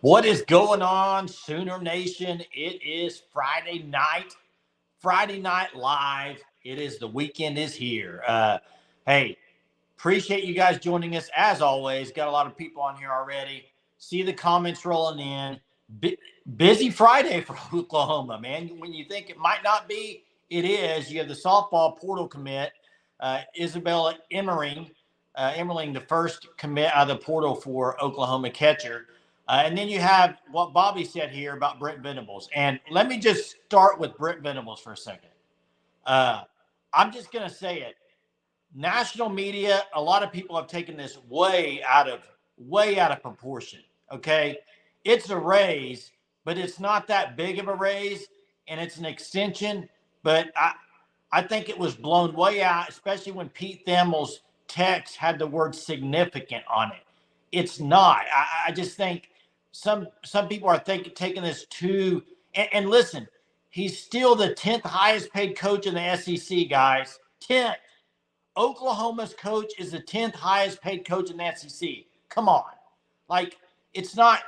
What is going on, Sooner Nation? It is Friday night. Friday Night Live. It is the weekend is here. Hey, appreciate you guys joining us as always. Got a lot of people on here already. See the comments rolling in. Busy Friday for Oklahoma, man. When you think it might not be, it is. You have the softball portal commit, Isabella Emmerling, the first commit out of the portal for Oklahoma catcher. And then you have what Bobby said here about Brent Venables. And let me just start with Brent Venables for a second. Uh, I'm just going to say it. National media, a lot of people have taken this way out of proportion. Okay, it's a raise, but it's not that big of a raise, and it's an extension. But I think it was blown way out, especially when Pete Thamel's text had the word significant on it. It's not. I just think some people are taking this too. And listen, he's still the 10th highest paid coach in the SEC, guys. 10th. Oklahoma's coach is the 10th highest paid coach in the SEC. Come on, like it's not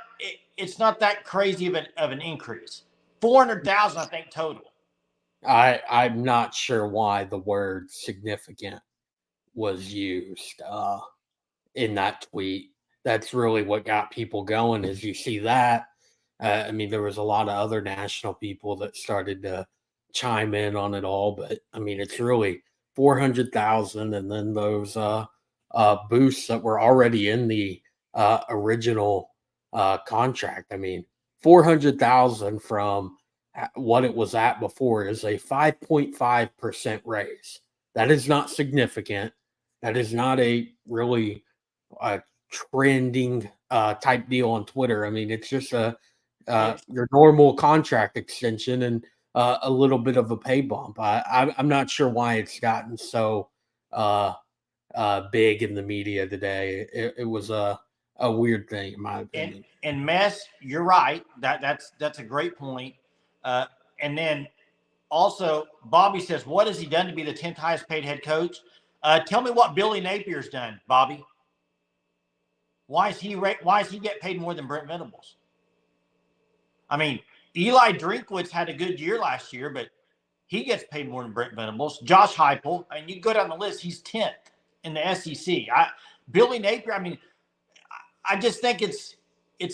that crazy of an increase. 400,000, I think, total. I'm not sure why the word significant was used in that tweet. That's really what got people going. Is you see that. I mean, there was a lot of other national people that started to chime in on it all, but I mean, it's really 400,000, and then those boosts that were already in the original contract. I mean, 400,000 from what it was at before is a 5.5% raise. That is not significant. That is not a really trending type deal on Twitter. I mean, it's just your normal contract extension and a little bit of a pay bump. I'm not sure why it's gotten so uh, big in the media today. It was a weird thing, in my and opinion. and Mess, you're right. That's a great point. Uh, and then also, Bobby says, "What has he done to be the 10th highest paid head coach?" Tell me what Billy Napier's done, Bobby. Why is he get paid more than Brent Venables? I mean, Eli Drinkwitz had a good year last year, but he gets paid more than Brent Venables. Josh Heupel, and you go down the list, he's 10th in the SEC. Billy Napier, I mean, I just think it's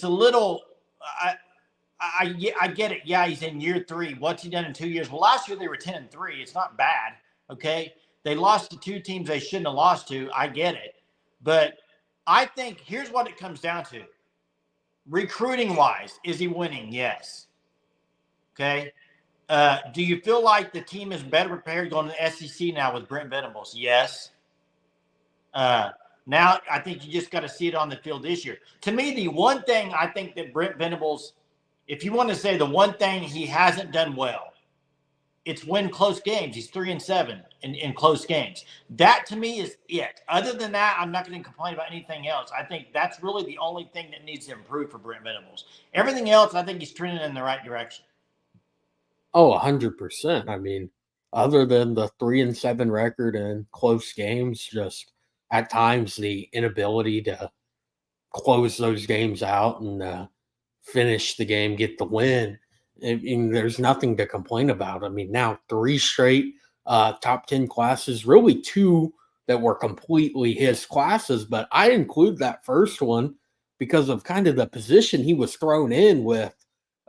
a little. I get it. Yeah, he's in year 3. What's he done in 2 years? Well, last year they were 10-3. It's not bad. Okay, they lost to 2 teams they shouldn't have lost to. I get it, but I think here's what it comes down to: recruiting wise, is he winning? Yes. Okay. Do you feel like the team is better prepared going to the SEC now with Brent Venables? Yes. Uh, Now, I think you just got to see it on the field this year. To me, the one thing I think that Brent Venables, if you want to say the one thing he hasn't done well, it's win close games. He's 3-7 in close games. That to me is it. Other than that, I'm not going to complain about anything else. I think that's really the only thing that needs to improve for Brent Venables. Everything else, I think he's trending in the right direction. Oh, 100%. I mean, other than the 3-7 record and close games, just at times the inability to close those games out and finish the game, get the win. I mean, there's nothing to complain about. I mean, now 3 straight top 10 classes, really 2 that were completely his classes, but I include that first one because of kind of the position he was thrown in with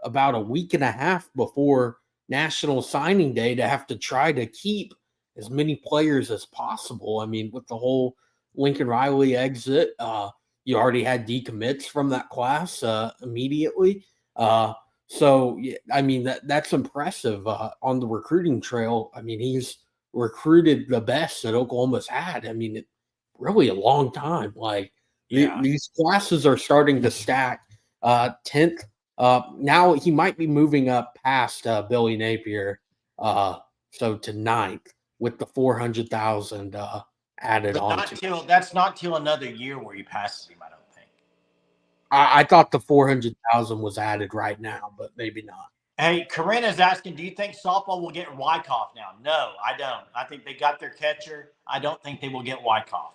about a week and a half before National Signing Day to have to try to keep as many players as possible. I mean, with the whole Lincoln Riley exit, you already had decommits from that class immediately. So I mean that's impressive on the recruiting trail. I mean he's recruited the best that Oklahoma's had. I mean, really a long time. Like Yeah. these classes are starting to stack. 10th. Now he might be moving up past Billy Napier. So to ninth with the 400,000 added But on not to. till that's not till another year where he passes him, I don't think. I thought the 400,000 was added right now, but maybe not. Hey, Corinna's asking, do you think softball will get Wyckoff now? No, I don't. I think they got their catcher. I don't think they will get Wyckoff.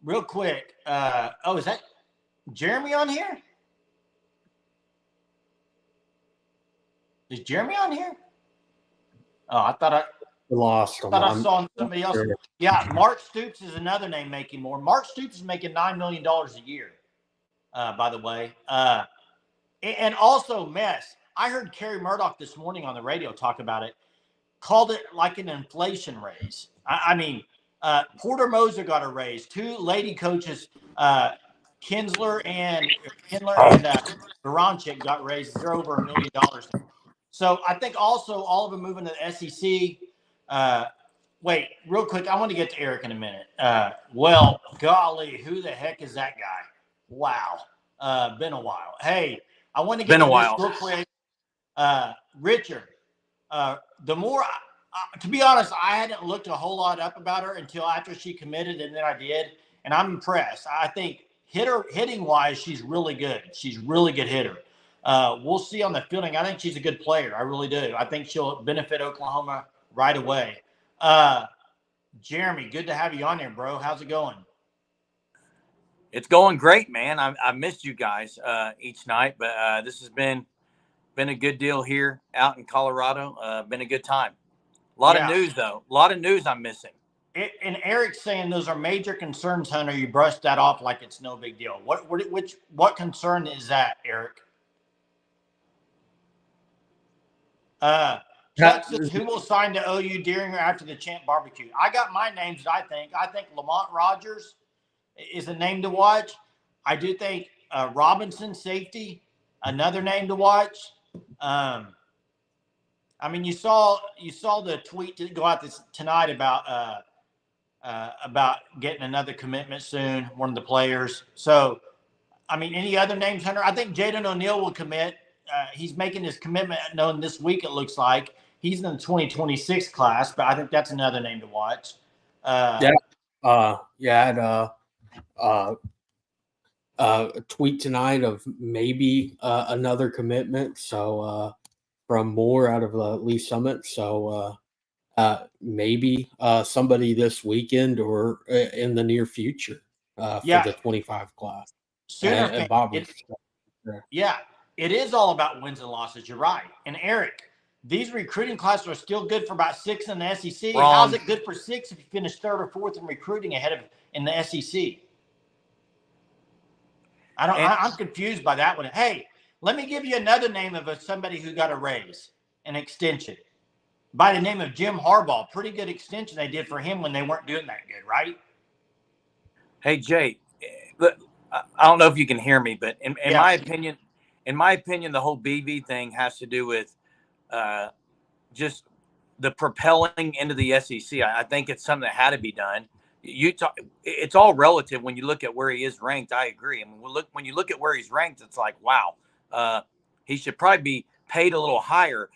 Real quick. Oh, is that Jeremy on here? Is Jeremy on here? Oh, I thought I lost him. I saw somebody else. Sure. Yeah, Mark Stoops is another name making more. Mark Stoops is making $9 million a year, by the way. And also, Mess. I heard Kerry Murdoch this morning on the radio talk about it, called it like an inflation raise. I mean, Porter Moser got a raise. Two lady coaches, Kindler and Baranchik got raises. They're over $1 million. So I think also all of them moving to the SEC. Wait, real quick. I want to get to Eric in a minute. Well, golly, who the heck is that guy? Wow. Been a while. Hey, I want to get to this real quick. Richard, the more, to be honest, I hadn't looked a whole lot up about her until after she committed, and then I did, and I'm impressed. I think hitting wise, she's really good. She's a really good hitter. We'll see on the fielding. I think she's a good player. I really do. I think she'll benefit Oklahoma right away. Jeremy, good to have you on here, bro. How's it going? It's going great, man. I missed you guys each night, but this has been a good deal here out in Colorado. Been a good time. A lot of news, though. A lot of news I'm missing. And Eric's saying those are major concerns, Hunter. You brushed that off like it's no big deal. What concern is that, Eric? Chuck says, who will sign to OU during or after the Champ Barbecue? I got my names that I think Lamont Rogers is a name to watch. I do think Robinson, safety, another name to watch. I mean, you saw the tweet to go out tonight about getting another commitment soon, one of the players. So, I mean, any other names, Hunter? I think Jaden O'Neal will commit. He's making his commitment known this week, it looks like. He's in the 2026 class, but I think that's another name to watch. A tweet tonight of maybe another commitment. So from Moore out of Lee Summit. So maybe somebody this weekend or in the near future for the 25 class. Sooner, it is all about wins and losses. You're right. And Eric, these recruiting classes are still good for about 6 in the SEC. Wrong. How's it good for 6 if you finish 3rd or 4th in recruiting in the SEC? I'm confused by that one. Hey, let me give you another name of somebody who got a raise, an extension, by the name of Jim Harbaugh. Pretty good extension they did for him when they weren't doing that good, right? Hey, Jay, I don't know if you can hear me, but in my opinion, the whole BV thing has to do with just the propelling into the SEC. I think it's something that had to be done. It's all relative when you look at where he is ranked. I agree. I mean, when you look at where he's ranked, it's like, wow, he should probably be paid a little higher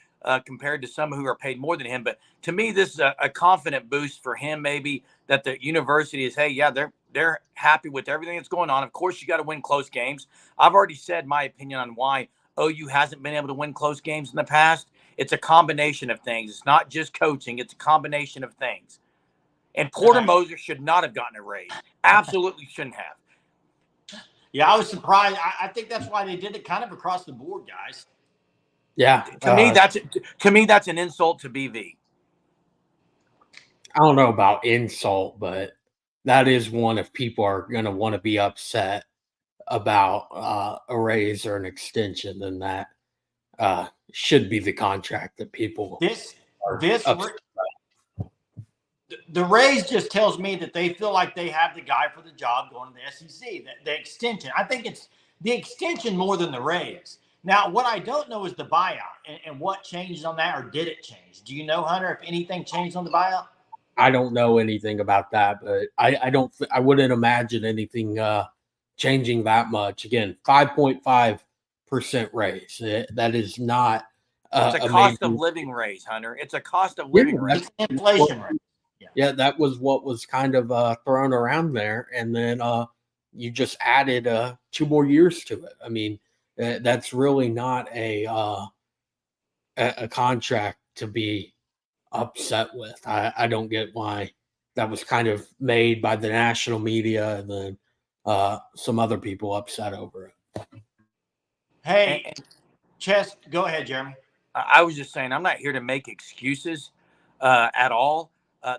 compared to some who are paid more than him. But to me, this is a confident boost for him, maybe that the university is, hey, yeah, they're happy with everything that's going on. Of course, you got to win close games. I've already said my opinion on why OU hasn't been able to win close games in the past. It's a combination of things. It's not just coaching. It's a combination of things. And Porter Moser should not have gotten a raise. Absolutely shouldn't have. Yeah, I was surprised. I think that's why they did it kind of across the board, guys. Yeah. To me, that's an insult to BV. I don't know about insult, but that is one if people are going to want to be upset about a raise or an extension, then that should be the contract that people The raise just tells me that they feel like they have the guy for the job going to the SEC. The extension, I think it's the extension more than the raise. Now, what I don't know is the buyout and what changed on that, or did it change? Do you know, Hunter, if anything changed on the buyout? I don't know anything about that, but I wouldn't imagine anything changing that much. Again, 5.5% raise. That is not it's a cost of living raise, Hunter. It's a cost of living raise. Inflation rate. Yeah, that was what was kind of thrown around there. And then you just added 2 more years to it. I mean, that's really not a contract to be upset with. I don't get why that was kind of made by the national media and then some other people upset over it. Hey, Chess, go ahead, Jeremy. I was just saying, I'm not here to make excuses at all.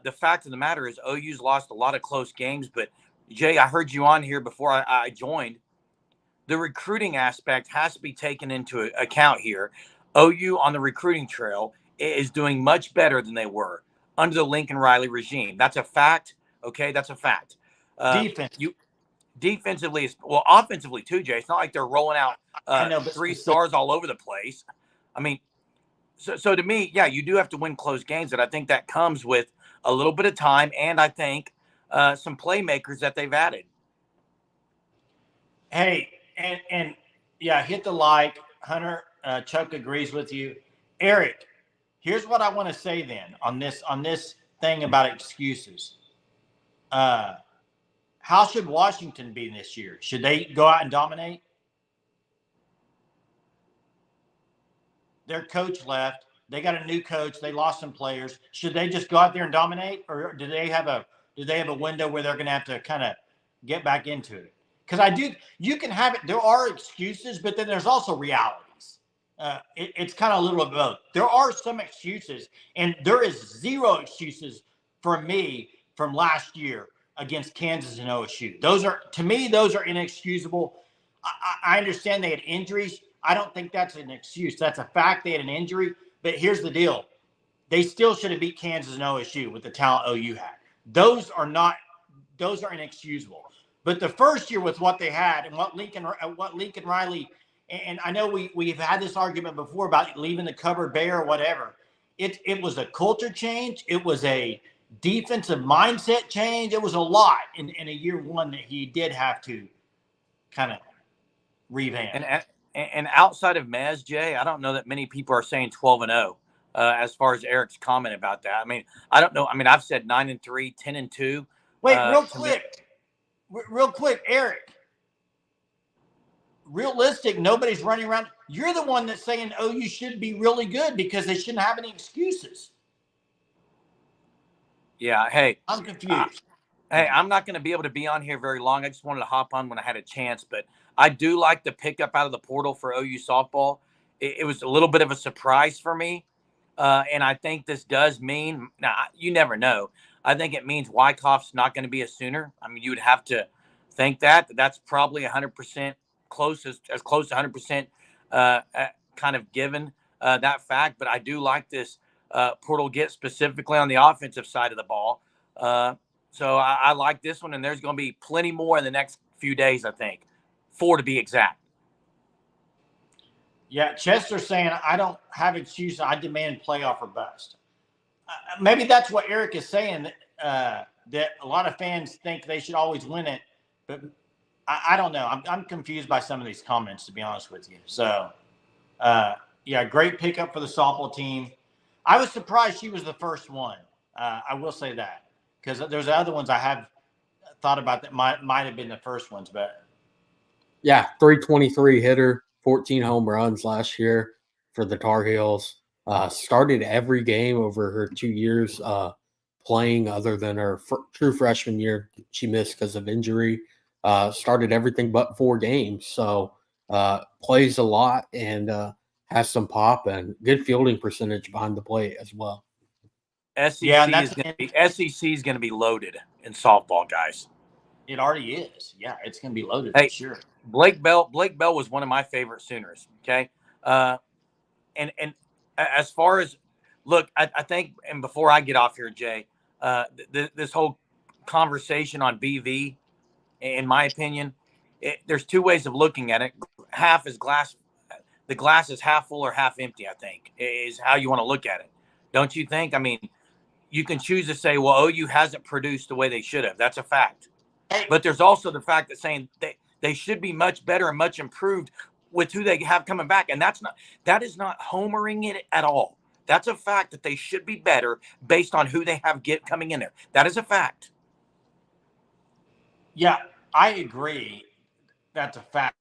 The fact of the matter is OU's lost a lot of close games, but Jay, I heard you on here before I joined. The recruiting aspect has to be taken into account here. OU on the recruiting trail is doing much better than they were under the Lincoln Riley regime. That's a fact. Okay, that's a fact. Defense. You defensively, well, offensively too, Jay. It's not like they're rolling out I know, but 3 stars all over the place. I mean, so to me, yeah, you do have to win close games, and I think that comes with a little bit of time, and I think some playmakers that they've added. Hey, and yeah, hit the like, Hunter. Chuck agrees with you, Eric. Here's what I want to say then on this thing about excuses. How should Washington be this year? Should they go out and dominate? Their coach left. They got a new coach. They lost some players. Should they just go out there and dominate, or do they have a window where they're going to have to kind of get back into it? Because you can have it. There are excuses, but then there's also realities. It's kind of a little of both. There are some excuses, and there is zero excuses for me from last year against Kansas and OSU. To me, those are inexcusable. I understand they had injuries. I don't think that's an excuse. That's a fact. They had an injury. But here's the deal. They still should have beat Kansas and OSU with the talent OU had. Those are inexcusable. But the first year with what they had and what Lincoln Riley, and I know we've had this argument before about leaving the cupboard bare or whatever. It was a culture change. It was a defensive mindset change. It was a lot in a year one that he did have to kind of revamp. And outside of Mez, Jay, I don't know that many people are saying 12-0 as far as Eric's comment about that. I mean, I don't know. I mean, I've said 9-3, 10-2. Wait, real quick, Eric. Realistic, nobody's running around. You're the one that's saying, oh, you should be really good because they shouldn't have any excuses. Yeah, hey. I'm confused. Hey, I'm not going to be able to be on here very long. I just wanted to hop on when I had a chance, but I do like the pickup out of the portal for OU softball. It was a little bit of a surprise for me, and I think this does mean – now, you never know. I think it means Wyckoff's not going to be a Sooner. I mean, you would have to think that's probably 100% as close to 100% kind of given that fact. But I do like this portal get specifically on the offensive side of the ball. So I like this one, and there's going to be plenty more in the next few days, I think. 4 to be exact. Yeah, Chester's saying, I don't have excuses. I demand playoff or bust. Maybe that's what Eric is saying, that a lot of fans think they should always win it. But I don't know. I'm confused by some of these comments, to be honest with you. So, yeah, great pickup for the softball team. I was surprised she was the first one. I will say that. Because there's other ones I have thought about that might have been the first ones, but yeah, 323 hitter, 14 home runs last year for the Tar Heels. Started every game over her 2 years playing, other than her true freshman year. She missed because of injury. Started everything but 4 games, so plays a lot and has some pop and good fielding percentage behind the plate as well. SEC is going to be loaded in softball, guys. It already is. Yeah, it's going to be loaded for sure. Blake Bell was one of my favorite Sooners. Okay, and as far as look, I think, and before I get off here, Jay, this whole conversation on BV, in my opinion, there's 2 ways of looking at it. Half is glass. The glass is half full or half empty, I think, is how you want to look at it. Don't you think? I mean, you can choose to say, well, OU hasn't produced the way they should have. That's a fact. But there's also the fact that saying they should be much better and much improved with who they have coming back. And that is not homering it at all. That's a fact that they should be better based on who they have coming in there. That is a fact. Yeah, I agree. That's a fact.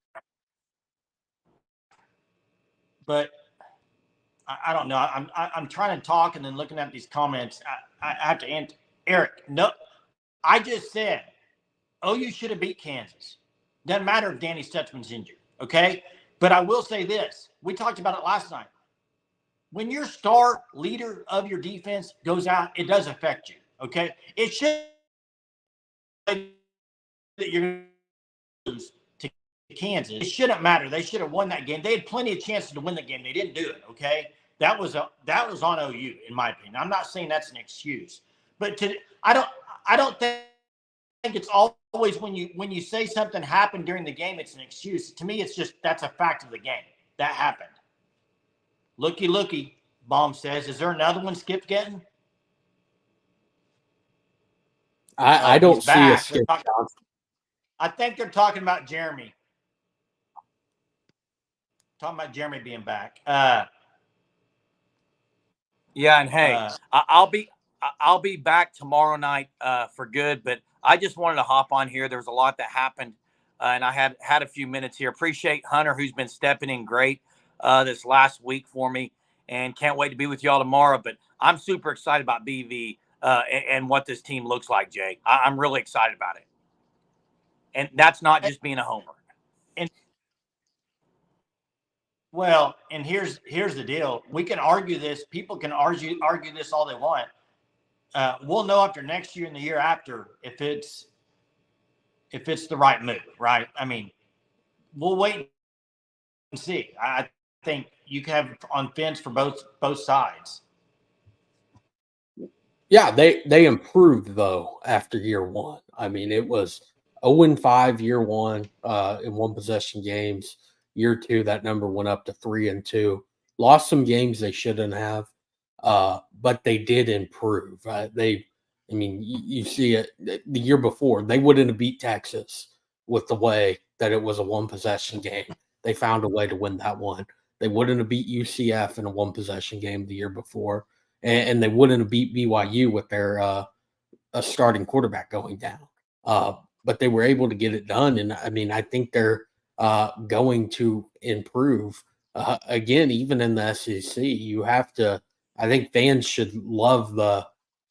But I don't know. I'm trying to talk and then looking at these comments. I have to answer. Eric, no, I just said OU should have beat Kansas. Doesn't matter if Danny Stutzman's injured, okay? But I will say this. We talked about it last night. when your star leader of your defense goes out, it does affect you. Okay, it should that you're going to lose to Kansas. It shouldn't matter. They should have won that game. They had plenty of chances to win the game. They didn't do it. Okay, that was on OU in my opinion. I'm not saying that's an excuse, but I don't think it's always when you say something happened during the game, it's an excuse. To me, it's just that's a fact of the game. That happened. Looky, Baum says. Is there another one Skip's getting? I don't see a Skip Johnson. I think they're talking about Jeremy. Talking about Jeremy being back. Yeah, and hey, I'll be back tomorrow night for good. But I just wanted to hop on here. There was a lot that happened, and I had a few minutes here. Appreciate Hunter, who's been stepping in great this last week for me, and can't wait to be with y'all tomorrow. But I'm super excited about BV and what this team looks like, Jay. I'm really excited about it, and that's not just being a homer. Well, and here's the deal. We can argue this. People can argue this all they want. We'll know after next year and the year after if it's the right move, right? I mean, we'll wait and see. I think you can have on fence for both sides. Yeah, they improved though after year one. I mean, it was 0-5 year one in one possession games. Year two, that number went up to 3-2. Lost some games they shouldn't have, but they did improve. You see it the year before, they wouldn't have beat Texas with the way that it was a one possession game. They found a way to win that one. They wouldn't have beat UCF in a one possession game the year before, and they wouldn't have beat BYU with their a starting quarterback going down. But they were able to get it done, and I mean, I think they're going to improve again. Even in the SEC, you have to. I think fans should love the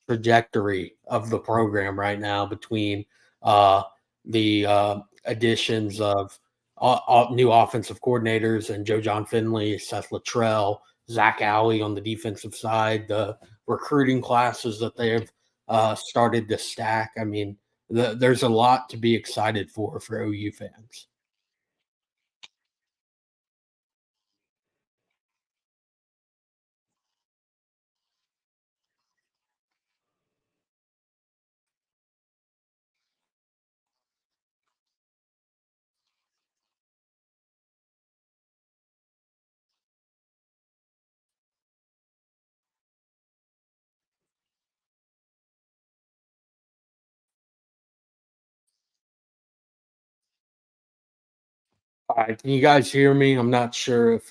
trajectory of the program right now between the additions of new offensive coordinaters and Joe John Finley, Seth Luttrell, Zach Alley on the defensive side, the recruiting classes that they've started to stack. I mean, there's a lot to be excited for OU fans. All right, can you guys hear me? I'm not sure if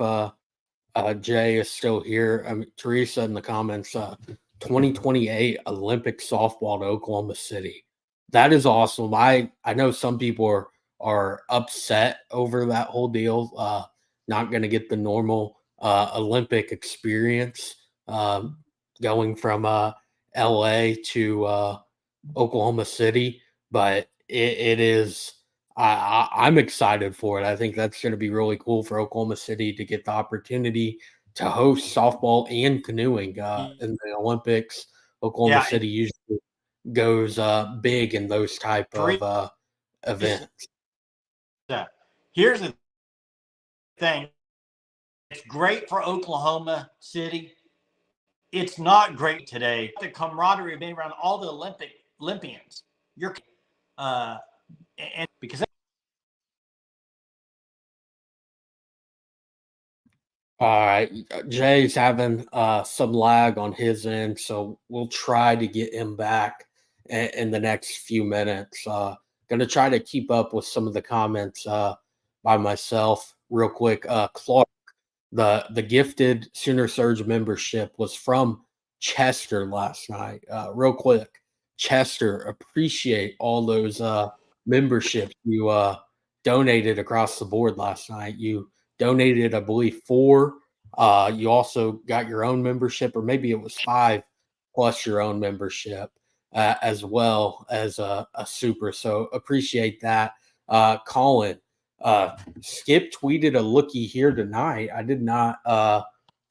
Jay is still here. I mean, Teresa in the comments, 2028 Olympic softball to Oklahoma City. That is awesome. I know some people are upset over that whole deal. Not going to get the normal Olympic experience going from LA to Oklahoma City, but it is. I'm excited for it. I think that's going to be really cool for Oklahoma City to get the opportunity to host softball and canoeing in the Olympics. Oklahoma City usually goes big in those type of events. Yeah. Here's the thing. It's great for Oklahoma City. It's not great today. The camaraderie of being around all the Olympians. And because all right, Jay's having some lag on his end, so we'll try to get him back in the next few minutes. Going to try to keep up with some of the comments by myself real quick. Clark, the gifted Sooner Surge membership was from Chester last night. Real quick, Chester, appreciate all those memberships you donated across the board last night. You donated, I believe, 4. You also got your own membership, or maybe it was 5 plus your own membership, as well as a super. So appreciate that. Colin, Skip tweeted a lookie here tonight. I did not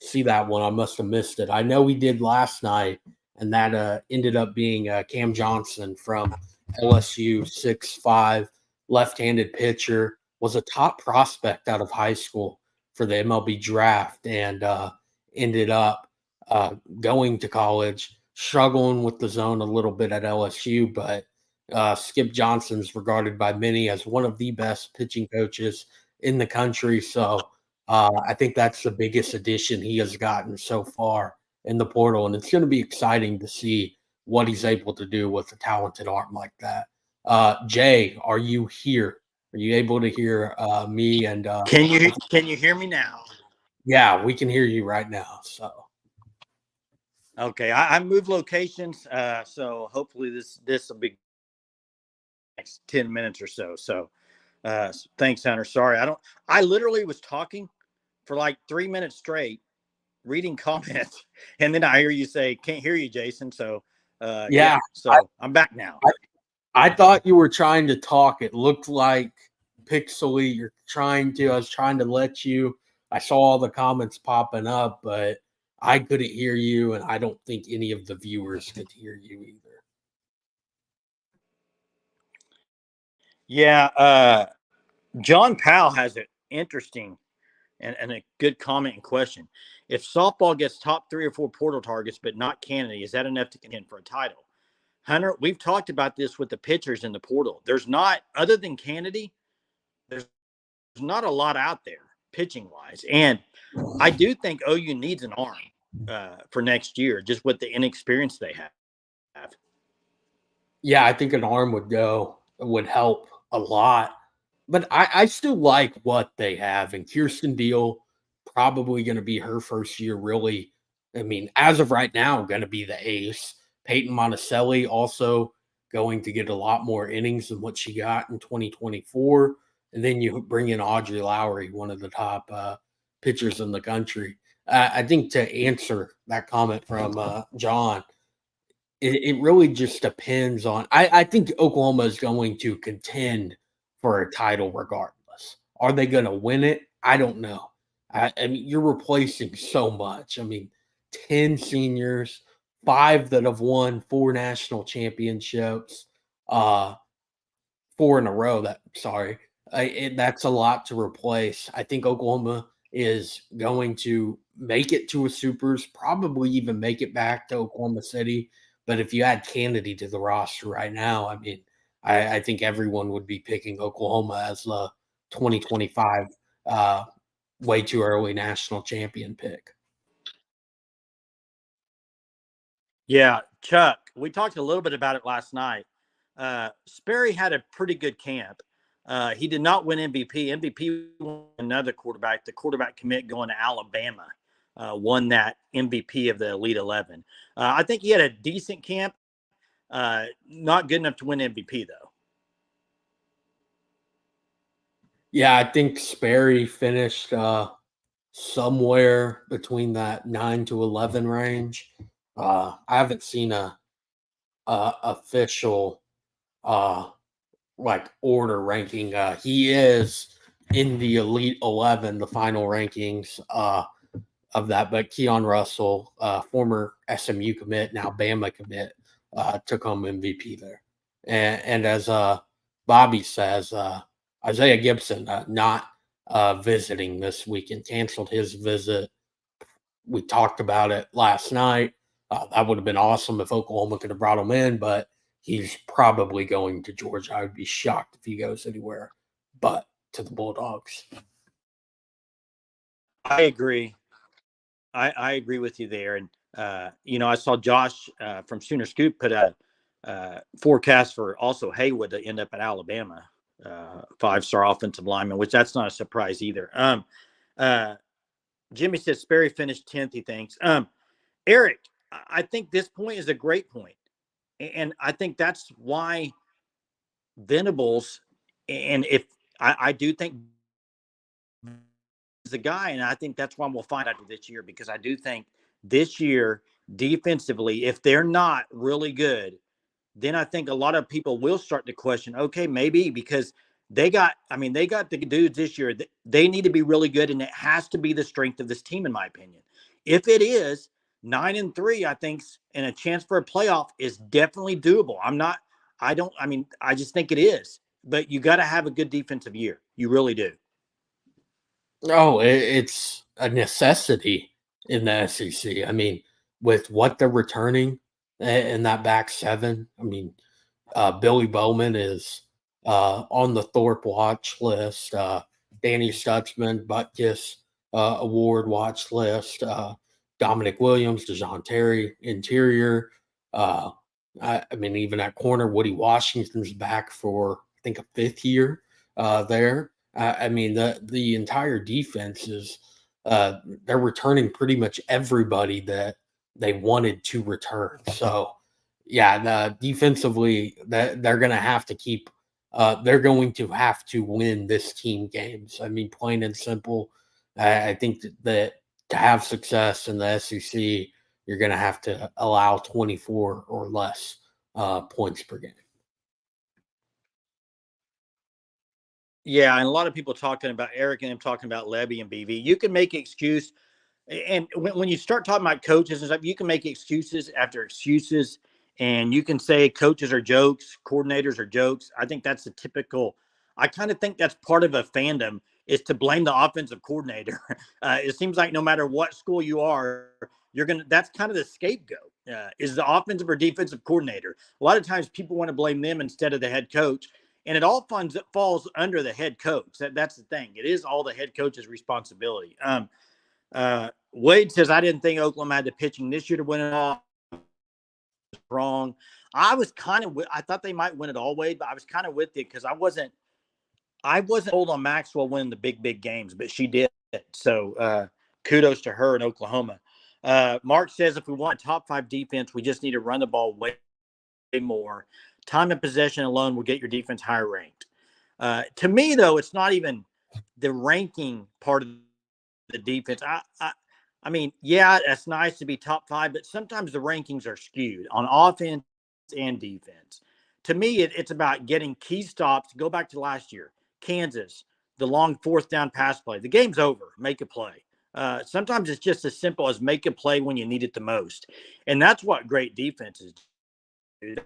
see that one. I must have missed it. I know he did last night, and that ended up being Cam Johnson from LSU, 6'5", left-handed pitcher, was a top prospect out of high school for the MLB draft, and ended up going to college, struggling with the zone a little bit at LSU, but Skip Johnson's regarded by many as one of the best pitching coaches in the country. So I think that's the biggest addition he has gotten so far in the portal, and it's going to be exciting to see what he's able to do with a talented arm like that. Jay, are you here? Are you able to hear me? And can you hear me now? Yeah, we can hear you right now. So okay, I moved locations, so hopefully this will be next 10 minutes or so. So thanks, Hunter. Sorry, I literally was talking for like 3 minutes straight, reading comments, and then I hear you say, "Can't hear you, Jason." So yeah, so I'm back now. I thought you were trying to talk. It looked like pixely. I was trying to let you. I saw all the comments popping up, but I couldn't hear you, and I don't think any of the viewers could hear you either. Yeah, John Powell has an interesting and a good comment and question. If softball gets top 3 or 4 portal targets, but not Kennedy, is that enough to contend for a title? Hunter, we've talked about this with the pitchers in the portal. There's not, other than Kennedy, there's not a lot out there pitching wise. And I do think OU needs an arm for next year, just with the inexperience they have. Yeah, I think an arm would help a lot. But I still like what they have. And Kirsten Deal, probably going to be her first year, really. I mean, as of right now, going to be the ace. Peyton Monticelli also going to get a lot more innings than what she got in 2024. And then you bring in Audrey Lowry, one of the top pitchers in the country. I think to answer that comment from John, it really just depends on. I think Oklahoma is going to contend for a title regardless. Are they going to win it? I don't know. I mean, you're replacing so much. I mean, 10 seniors, 5 that have won 4 national championships, 4 in a row. That's a lot to replace. I think Oklahoma is going to make it to a Supers, probably even make it back to Oklahoma City. But if you add Kennedy to the roster right now, I mean, I think everyone would be picking Oklahoma as the 2025 way too early national champion pick. Yeah, Chuck, we talked a little bit about it last night. Sperry had a pretty good camp. He did not win MVP. MVP won another quarterback. The quarterback commit going to Alabama won that MVP of the Elite 11. I think he had a decent camp. Not good enough to win MVP, though. Yeah, I think Sperry finished somewhere between that 9 to 11 range. I haven't seen a official like order ranking. He is in the Elite 11, the final rankings of that. But Keon Russell, former SMU commit, now Bama commit, took home MVP there. And as Bobby says, Isaiah Gibson not visiting this weekend, canceled his visit. We talked about it last night. That would have been awesome if Oklahoma could have brought him in, but he's probably going to Georgia. I would be shocked if he goes anywhere but to the Bulldogs. I agree. I agree with you there. And, I saw Josh from Sooner Scoop put a forecast for also Haywood to end up at Alabama, 5-star offensive lineman, which that's not a surprise either. Jimmy says Sperry finished 10th, he thinks. Eric, I think this point is a great point. And I think that's why Venables, and if I do think the guy, and I think that's why we'll find out this year, because I do think this year defensively, if they're not really good, then I think a lot of people will start to question, okay, maybe because they got the dudes this year. They need to be really good, and it has to be the strength of this team, in my opinion. If it is 9-3, I think, and a chance for a playoff is definitely doable. I just think it is. But you got to have a good defensive year. You really do. Oh, it's a necessity in the SEC. I mean, with what they're returning in that back seven, I mean, Billy Bowman is on the Thorpe watch list. Danny Stutzman, Butkus Award watch list. Dominic Williams, DeJoun Terry, interior. Uh, I mean, even at corner, Woody Washington's back for, I think, a fifth year there. I mean, the entire defense is they're returning pretty much everybody that they wanted to return. So, yeah, defensively, that they're going to have to keep. They're going to have to win this team games. I mean, plain and simple. I think that to have success in the SEC, you're going to have to allow 24 or less points per game. Yeah, and a lot of people talking about Eric and him talking about Levy and BV. You can make an excuse, and when you start talking about coaches and stuff, you can make excuses after excuses, and you can say coaches are jokes, coordinators are jokes. I think that's the typical. I kind of think that's part of a fandom is to blame the offensive coordinator. It seems like no matter what school you are, you're gonna. That's kind of the scapegoat. Is the offensive or defensive coordinator? A lot of times people want to blame them instead of the head coach. And it all falls under the head coach. That's the thing. It is all the head coach's responsibility. Wade says, I didn't think Oklahoma had the pitching this year to win it all. Wrong. I thought they might win it all, Wade, but I was kind of with it because I wasn't old on Maxwell winning the big games, but she did. So kudos to her in Oklahoma. Mark says, if we want a top 5 defense, we just need to run the ball way more. Time of possession alone will get your defense higher ranked. To me, though, it's not even the ranking part of the defense. I mean, yeah, that's nice to be top 5, but sometimes the rankings are skewed on offense and defense. To me, it's about getting key stops. Go back to last year, Kansas, the long 4th down pass play. The game's over. Make a play. Sometimes it's just as simple as make a play when you need it the most. And that's what great defenses do.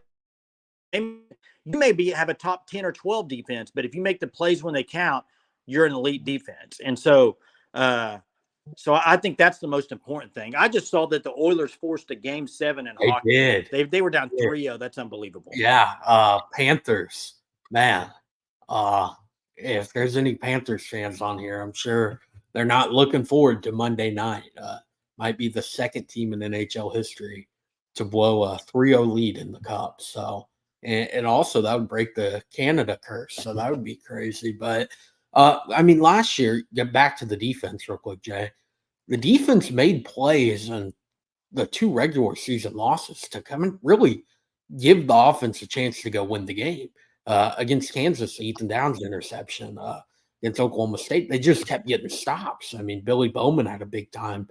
You may have a top 10 or 12 defense, but if you make the plays when they count, you're an elite defense. And so I think that's the most important thing. I just saw that the Oilers forced a game 7 in hockey. They were down 3-0. That's unbelievable. Yeah. Panthers, man. If there's any Panthers fans on here, I'm sure they're not looking forward to Monday night. Might be the second team in NHL history to blow a 3-0 lead in the Cup. So, and also that would break the Canada curse. So that would be crazy. But I mean, last year, get back to the defense real quick, Jay. The defense made plays in the 2 regular season losses to come and really give the offense a chance to go win the game. Against Kansas, Ethan Downs interception. Against Oklahoma State, they just kept getting stops. I mean, Billy Bowman had a big time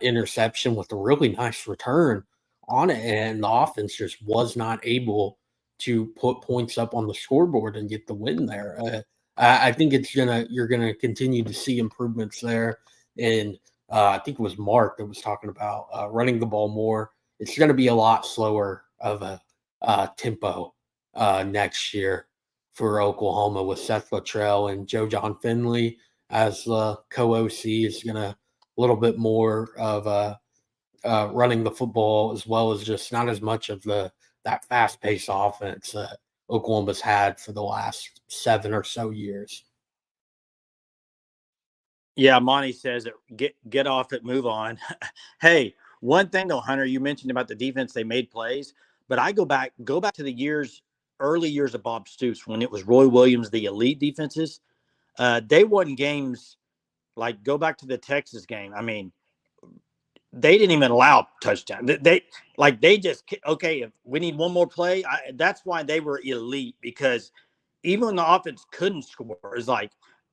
interception with a really nice return on it, and the offense just was not able to put points up on the scoreboard and get the win there. I think you're gonna continue to see improvements there. And I think it was Mark that was talking about running the ball more. It's going to be a lot slower of a tempo next year for Oklahoma with Seth Luttrell and Joe John Finley as the co-OC. Is going to a little bit more of running the football, as well as just not as much of that fast-paced offense that Oklahoma's had for the last 7 or so years. Yeah, Monty says get off it, move on. Hey, one thing though, Hunter, you mentioned about the defense, they made plays, but I go back to the early years of Bob Stoops when it was Roy Williams, the elite defenses. They won games like go back to the Texas game. I mean, they didn't even allow touchdown. They just okay. If we need one more play, that's why they were elite, because even when the offense couldn't score, it's like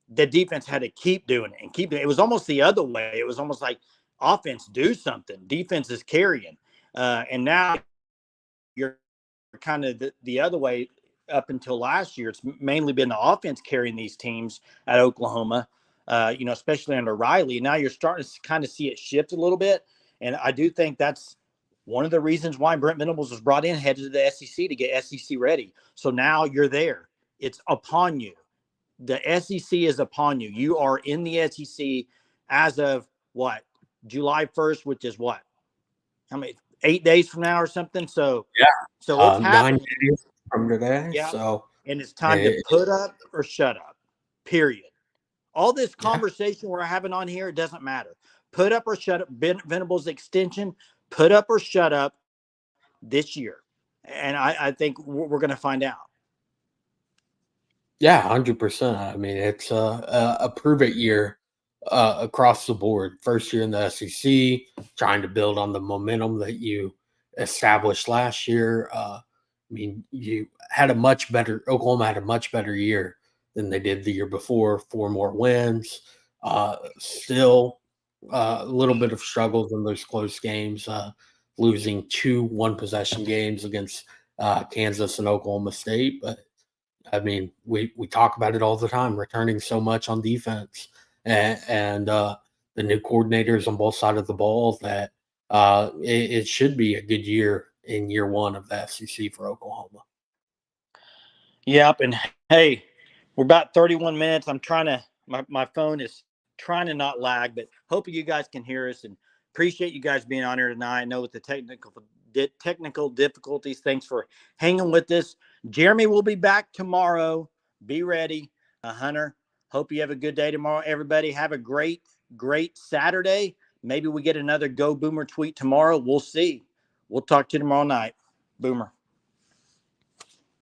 the defense had to keep doing it and keep it. It was almost the other way. It was almost like offense do something, defense is carrying, and now you're kind of the other way. Up until last year, it's mainly been the offense carrying these teams at Oklahoma. especially under Riley. Now you're starting to kind of see it shift a little bit. And I do think that's one of the reasons why Brent Venables was brought in, headed to the SEC to get SEC ready. So now you're there. It's upon you. The SEC is upon you. You are in the SEC as of what? July 1st, which is what? How many? 8 days from now or something. So Yeah. So it's 9 happening. days from today. Yeah. So And it's time to put up or shut up. Period. All this conversation we're having on here, it doesn't matter. Put up or shut up. Venables extension, put up or shut up this year. And I think we're going to find out. Yeah, 100%. I mean, it's a prove it year across the board. First year in the SEC, trying to build on the momentum that you established last year. I mean, Oklahoma had a much better year than they did the year before. 4 more wins. Still a little bit of struggles in those close games, losing 2 one-possession games against Kansas and Oklahoma State. But I mean, we talk about it all the time, returning so much on defense and the new coordinators on both sides of the ball that it should be a good year in year 1 of the SEC for Oklahoma. Yep. And hey, we're about 31 minutes. I'm trying to, my phone is trying to not lag, but hoping you guys can hear us, and appreciate you guys being on here tonight. I know with the technical difficulties, thanks for hanging with us. Jeremy will be back tomorrow. Be ready. Hunter, hope you have a good day tomorrow. Everybody have a great Saturday. Maybe we get another Go Boomer tweet tomorrow. We'll see. We'll talk to you tomorrow night. Boomer.